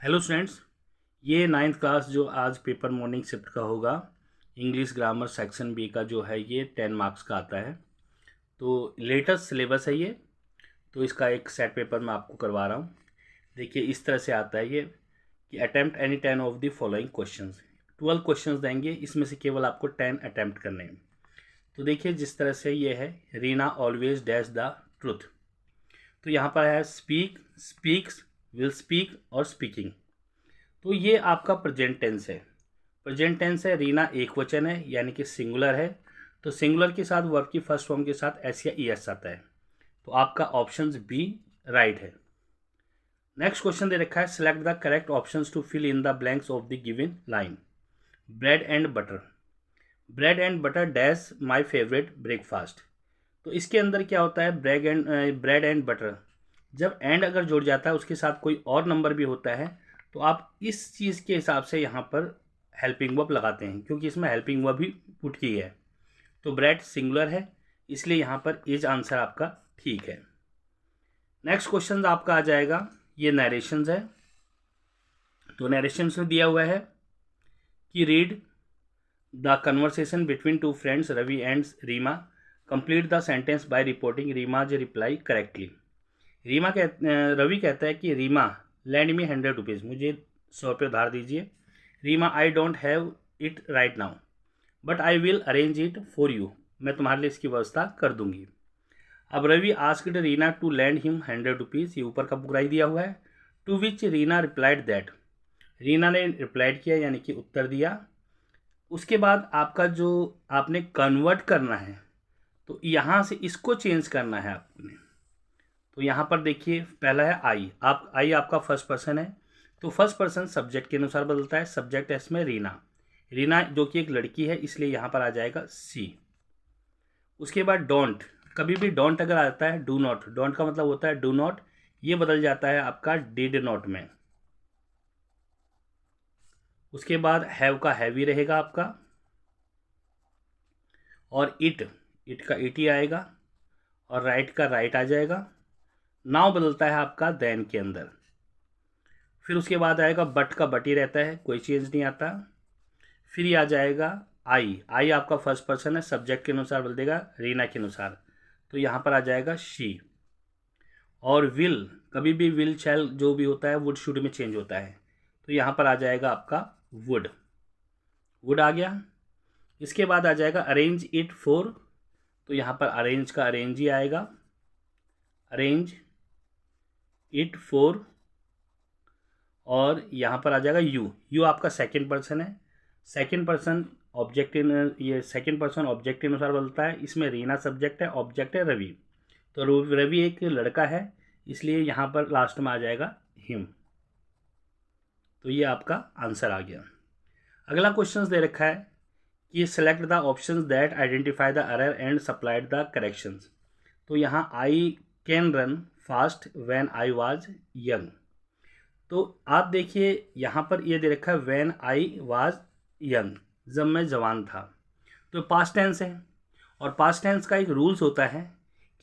Hello students, ये ninth class जो आज पेपर मॉर्निंग शिफ्ट का होगा, इंग्लिश ग्रामर सेक्शन बी का जो है ये 10 मार्क्स का आता है। तो लेटेस्ट सिलेबस है ये। तो इसका एक सेट पेपर मैं आपको करवा रहा हूँ। देखिए इस तरह से आता है ये कि attempt any 10 of the following questions. 12 questions देंगे, इसमें से केवल आपको 10 अटेम्प्ट करने हैं। तो देखिए जिस तरह से ये है, Reena always dash the truth. तो यहाँ पर है स्पीक, स्पीक्स, विल स्पीक और स्पीकिंग। तो ये आपका प्रेजेंट टेंस है। प्रेजेंट टेंस है, रीना एक वचन है यानी कि सिंगुलर है। तो सिंगुलर के साथ वर्ब की फर्स्ट फॉर्म के साथ एस या ई एस आता है। तो आपका ऑप्शन बी राइट है। नेक्स्ट क्वेश्चन दे रखा है, select the correct options to fill in the blanks of the given line. Bread and butter, bread and butter dash my favourite breakfast. तो इसके अंदर क्या होता है, ब्रेड एंड बटर, जब एंड अगर जुड़ जाता है उसके साथ कोई और नंबर भी होता है तो आप इस चीज़ के हिसाब से यहाँ पर हेल्पिंग वर्ब लगाते हैं, क्योंकि इसमें हेल्पिंग वर्ब भी पुट की है। तो ब्रेड सिंगुलर है, इसलिए यहाँ पर इज आंसर आपका ठीक है। नेक्स्ट क्वेश्चन आपका आ जाएगा, ये नरेशंस है। तो नरेशंस में दिया हुआ है कि read the conversation between two friends Ravi and Reema, complete the sentence by reporting Reema's reply correctly. Ravi कहता है कि रीमा लैंड मी 100 रुपीज़, मुझे 100 रुपये उधार दीजिए। Reema I don't have it right now but I will arrange it for you, मैं तुम्हारे लिए इसकी व्यवस्था कर दूंगी। अब Ravi asked Reena to lend him 100 rupees, ये ऊपर का बुराई दिया हुआ है। To which Reena replied that, Reena ने रिप्लाइड किया यानी कि उत्तर दिया। उसके बाद आपका जो आपने कन्वर्ट करना है, तो यहाँ से इसको चेंज करना है आपने। तो यहाँ पर देखिए पहला है आई, आई आपका फर्स्ट पर्सन है। तो फर्स्ट पर्सन सब्जेक्ट के अनुसार बदलता है। सब्जेक्ट है इसमें रीना, रीना जो कि एक लड़की है, इसलिए यहाँ पर आ जाएगा सी। उसके बाद डोंट, कभी भी डोंट अगर आता है डू नॉट, डोंट का मतलब होता है डू नॉट, ये बदल जाता है आपका डिड नॉट में। उसके बाद हैव का हैवी रहेगा आपका, और इट का इट ही आएगा, और राइट का राइट आ जाएगा। नाउ बदलता है आपका देन के अंदर। फिर उसके बाद आएगा बट का बट ही रहता है, कोई चेंज नहीं आता। फिर ये आ जाएगा आई, आई आपका फर्स्ट पर्सन है, सब्जेक्ट के अनुसार बदल देगा रीना के अनुसार, तो यहाँ पर आ जाएगा शी। और विल, कभी भी विल शैल जो भी होता है वुड शुड में चेंज होता है, तो यहाँ पर आ जाएगा आपका वुड, वुड आ गया। इसके बाद आ जाएगा अरेंज इट फॉर, तो यहाँ पर अरेंज का अरेंज ही आएगा, अरेंज इट फॉर। और यहाँ पर आ जाएगा यू, यू आपका सेकंड पर्सन है। सेकंड पर्सन ऑब्जेक्ट, ये सेकंड पर्सन ऑब्जेक्ट के अनुसार बदलता है। इसमें रीना सब्जेक्ट है, ऑब्जेक्ट है रवि, तो रवि एक लड़का है, इसलिए यहाँ पर लास्ट में आ जाएगा हिम। तो ये आपका आंसर आ गया। अगला क्वेश्चन दे रखा है कि select the options that identify the error and supplied the corrections. तो यहाँ I can run fast when I was young. तो आप देखिए यहाँ पर ये दे रखा है व्हेन आई वाज यंग, जब मैं जवान था। तो पास्ट टेंस है, और पास्ट टेंस का एक रूल्स होता है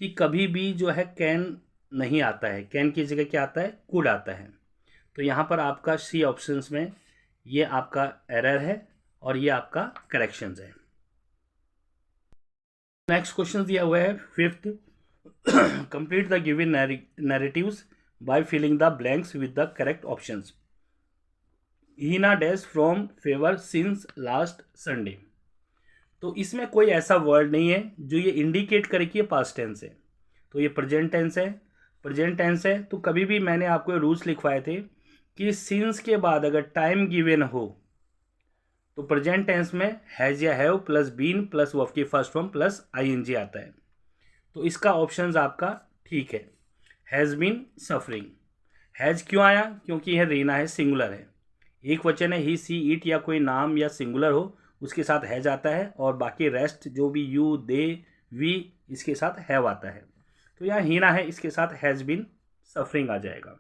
कि कभी भी जो है कैन नहीं आता है, कैन की जगह क्या आता है, कुड आता है। तो यहाँ पर आपका सी ऑप्शंस में ये आपका एरर है और ये आपका करेक्शंस है। नेक्स्ट क्वेश्चन दिया हुआ है fifth, complete the given narratives by filling the blanks with the correct options. Hina dash from favor since last Sunday. तो इसमें कोई ऐसा वर्ड नहीं है जो ये इंडिकेट करे कि ये पास्ट टेंस है, तो ये प्रेजेंट टेंस है। प्रेजेंट टेंस है तो कभी भी मैंने आपको रूल्स लिखवाए थे कि सिंस के बाद अगर टाइम गिवन हो तो प्रेजेंट टेंस में हैज या have plus been plus verb की फर्स्ट फॉर्म प्लस आईएनजी आता है। तो इसका ऑप्शन आपका ठीक है, हैज़ बीन सफरिंग। हैज़ क्यों आया, क्योंकि यह रीना है, सिंगुलर है, एक वचन है। ही सी इट या कोई नाम या सिंगुलर हो उसके साथ हैज़ आता है, और बाकी रेस्ट जो भी यू दे वी इसके साथ हैव आता है। तो यहाँ हीना है, इसके साथ हैज़ बीन सफरिंग आ जाएगा।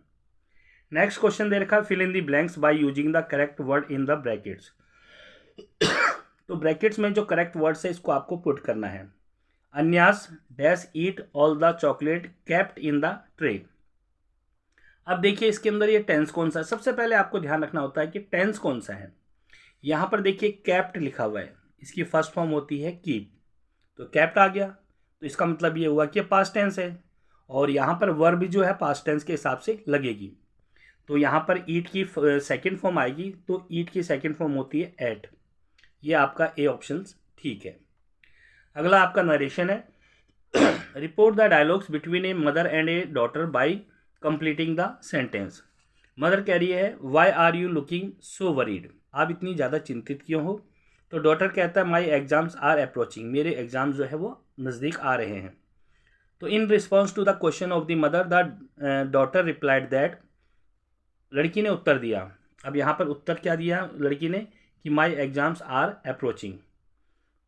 नेक्स्ट क्वेश्चन दे रखा है, fill in the blanks by using the correct word in the brackets. तो ब्रैकेट्स में जो करेक्ट वर्ड्स है इसको आपको पुट करना है। Anya's dash eat all the chocolate kept in the tray. अब देखिए इसके अंदर ये टेंस कौन सा है। सबसे पहले आपको ध्यान रखना होता है कि टेंस कौन सा है। यहाँ पर देखिए कैप्ट लिखा हुआ है, इसकी फर्स्ट फॉर्म होती है कीप, तो कैप्ट आ गया, तो इसका मतलब ये हुआ कि पास्ट टेंस है। और यहाँ पर वर्ब जो है पास्ट टेंस के हिसाब से लगेगी, तो यहाँ पर ईट की सेकंड फॉर्म आएगी, तो ईट की सेकंड फॉर्म होती है एट। ये आपका ए ऑप्शन ठीक है। अगला आपका नरेशन है। Report the dialogues between a mother and a daughter by completing the sentence. Mother कह रही है why are you looking so worried, आप इतनी ज़्यादा चिंतित क्यों हो। तो डॉटर कहता है माई एग्जाम्स आर अप्रोचिंग, मेरे एग्जाम्स जो है वो नज़दीक आ रहे हैं। तो in response to the question of the mother the daughter replied that, लड़की ने उत्तर दिया। अब यहाँ पर उत्तर क्या दिया लड़की ने कि माई एग्जाम्स आर अप्रोचिंग,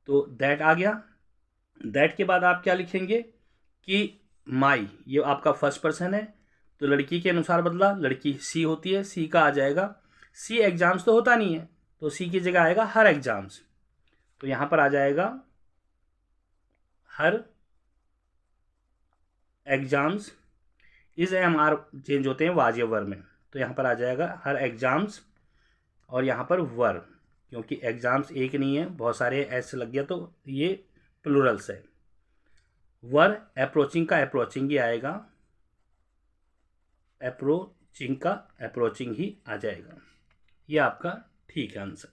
तो दैट आ गया। दैट के बाद आप क्या लिखेंगे कि माई, ये आपका फर्स्ट पर्सन है, तो लड़की के अनुसार बदला, लड़की सी होती है, सी का आ जाएगा, सी एग्जाम्स तो होता नहीं है, तो सी की जगह आएगा हर एग्जाम्स, तो यहाँ पर आ जाएगा हर एग्जाम्स। इस एम आर चेंज होते हैं वाज या वर में, तो यहाँ पर आ जाएगा हर एग्जाम्स, और यहाँ पर वर, क्योंकि एग्जाम्स एक नहीं है, बहुत सारे एस लग गया तो ये प्लूरल्स है। वर अप्रोचिंग का अप्रोचिंग ही आएगा, अप्रोचिंग का अप्रोचिंग ही आ जाएगा। ये आपका ठीक है आंसर।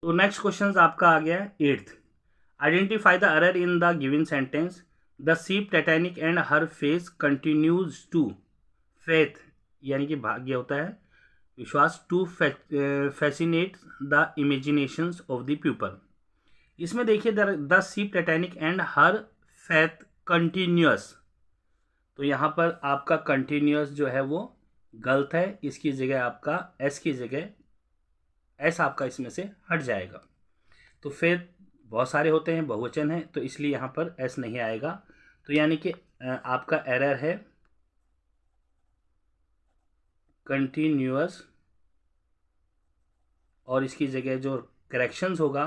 तो नेक्स्ट क्वेश्चन आपका आ गया है 8th। Identify the error in the given sentence, the ship Titanic and her face continues to faith, यानी कि भाग्य होता है विश्वास, to fascinate the imaginations of the people. इसमें देखिए the ship Titanic and her faith continuous, तो यहाँ पर आपका कंटिन्यूअस जो है वो गलत है, इसकी जगह आपका एस की जगह एस आपका इसमें से हट जाएगा। तो फेथ बहुत सारे होते हैं, बहुवचन है, तो इसलिए यहाँ पर एस नहीं आएगा। तो यानी कि आपका एरर है कंटिन्यूअस, और इसकी जगह जो करेक्शंस होगा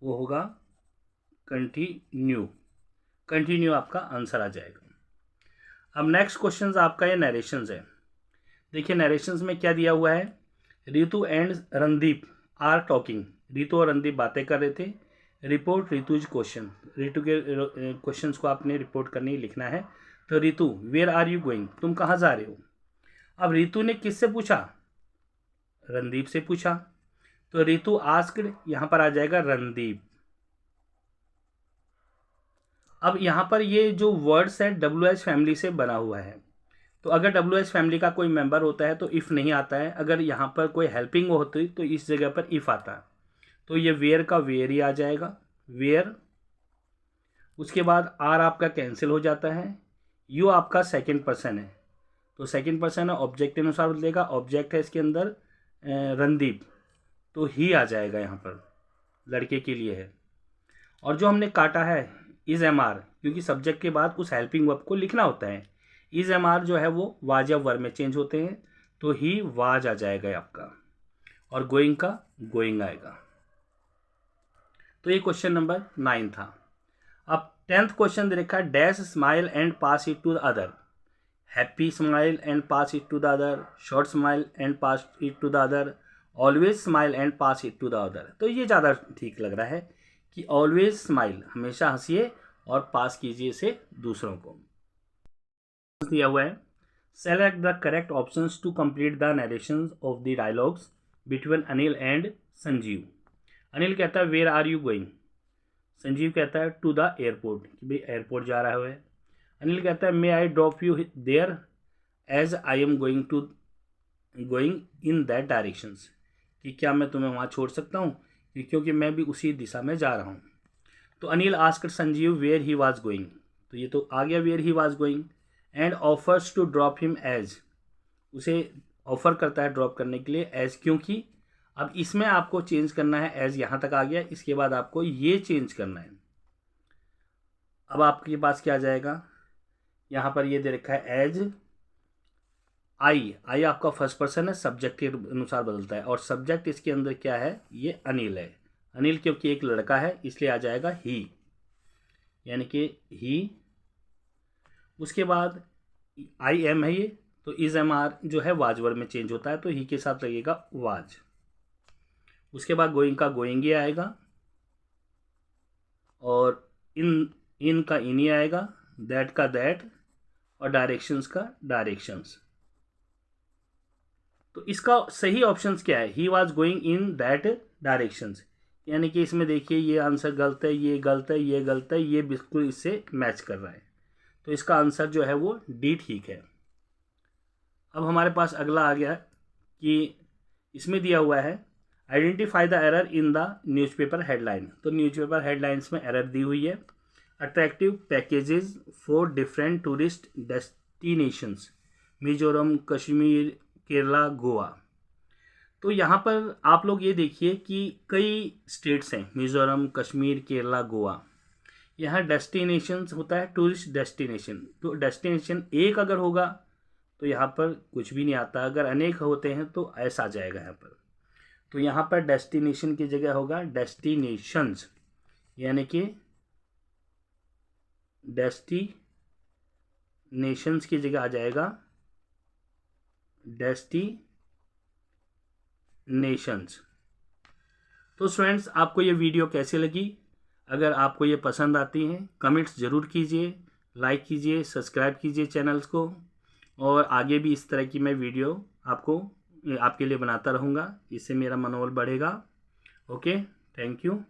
वो होगा कंटिन्यू। कंटिन्यू आपका आंसर आ जाएगा। अब नेक्स्ट क्वेश्चन आपका ये नरेशंस है। देखिए नरेशंस में क्या दिया हुआ है, Ritu and Randeep are talking, Ritu और रणदीप बातें कर रहे थे। रिपोर्ट रितुज क्वेश्चन, रितु के क्वेश्चंस को आपने रिपोर्ट करनी लिखना है। तो Ritu where are you going, तुम कहाँ जा रहे हो। अब रितु ने किससे पूछा, रणदीप से पूछा, तो रितु आस्क्ड, यहाँ पर आ जाएगा रणदीप। अब यहाँ पर ये जो वर्ड्स है WH फैमिली से बना हुआ है, तो अगर WH फैमिली का कोई मेंबर होता है तो इफ़ नहीं आता है, अगर यहाँ पर कोई हेल्पिंग होती तो इस जगह पर इफ़ आता है। तो ये वेयर का वेयर ही आ जाएगा, वेयर। उसके बाद आर आपका कैंसिल हो जाता है, यू आपका सेकंड पर्सन है, तो सेकंड पर्सन है, ऑब्जेक्ट के अनुसार बदलेगा, ऑब्जेक्ट है इसके अंदर रणदीप, तो ही आ जाएगा यहाँ पर, लड़के के लिए है। और जो हमने काटा है इज एम आर, क्योंकि सब्जेक्ट के बाद उस हेल्पिंग वर्ब को लिखना होता है। इज एम आर जो है वो वाज या वर में चेंज होते हैं, तो ही वाज आ जाएगा आपका, और गोइंग का गोइंग आएगा। तो ये क्वेश्चन नंबर 9 था। अब 10th क्वेश्चन दे रखा है, dash smile and pass it to the other, happy smile and pass it to the other, short smile and pass it to the other, always smile and pass it to the other. तो ये ज़्यादा ठीक लग रहा है कि always smile, हमेशा हंसिए और पास कीजिए इसे दूसरों को। दिया हुआ है, select the correct options to complete the narrations of the dialogues between Anil and Sanjeev. Anil कहता है where are you going, Sanjeev कहता है टू द एयरपोर्ट, कि भाई एयरपोर्ट जा रहा है। अनिल कहता है may I drop you there as I am going in that directions, कि क्या मैं तुम्हें वहाँ छोड़ सकता हूँ, क्योंकि मैं भी उसी दिशा में जा रहा हूँ। तो Anil asked Sanjeev where he was going, तो ये तो आ गया where he was going, and offers to drop him as, उसे ऑफर करता है ड्रॉप करने के लिए एज, क्योंकि अब इसमें आपको चेंज करना है, एज यहाँ तक आ गया, इसके बाद आपको ये चेंज करना है। अब आपके पास क्या आ जाएगा, यहाँ पर ये दे रखा है एज आई, आई आपका फर्स्ट पर्सन है, सब्जेक्ट के अनुसार बदलता है, और सब्जेक्ट इसके अंदर क्या है, ये अनिल है। अनिल क्योंकि एक लड़का है इसलिए आ जाएगा ही, यानी कि ही उसके बाद आई एम है ये, तो इज एम आर जो है वाज वर्ब में चेंज होता है, तो ही के साथ लगेगा वाज। उसके बाद गोइंग का गोइंग ही आएगा, और इन का इन ही आएगा, दैट का दैट, और डायरेक्शंस का डायरेक्शंस। तो इसका सही ऑप्शंस क्या है, he was going in that directions, यानी कि इसमें देखिए ये आंसर गलत है, ये गलत है, ये गलत है, ये बिल्कुल इससे मैच कर रहा है, तो इसका आंसर जो है वो डी ठीक है। अब हमारे पास अगला आ गया कि इसमें दिया हुआ है identify the error in the newspaper headline. तो न्यूज़पेपर हेडलाइंस में एरर दी हुई है, attractive packages for different tourist destinations, Mizoram, Kashmir, Kerala, Goa. तो यहाँ पर आप लोग ये देखिए कि कई स्टेट्स हैं, मिजोरम, कश्मीर, केरला, गोवा। यहाँ डेस्टिनेशंस होता है टूरिस्ट डेस्टिनेशन, तो डेस्टिनेशन एक अगर होगा तो यहाँ पर कुछ भी नहीं आता, अगर अनेक होते हैं तो ऐसा आ जाएगा यहाँ पर। तो यहाँ पर डेस्टिनेशन की जगह होगा डेस्टिनेशंस, यानी कि डेस्टिनेशंस की जगह आ जाएगा डेस्टिनेशंस। तो स्टूडेंट्स, आपको ये वीडियो कैसी लगी? अगर आपको ये पसंद आती हैं कमेंट्स ज़रूर कीजिए, लाइक कीजिए, सब्सक्राइब कीजिए चैनल्स को, और आगे भी इस तरह की मैं वीडियो आपके लिए बनाता रहूँगा, इससे मेरा मनोबल बढ़ेगा। Okay, thank you.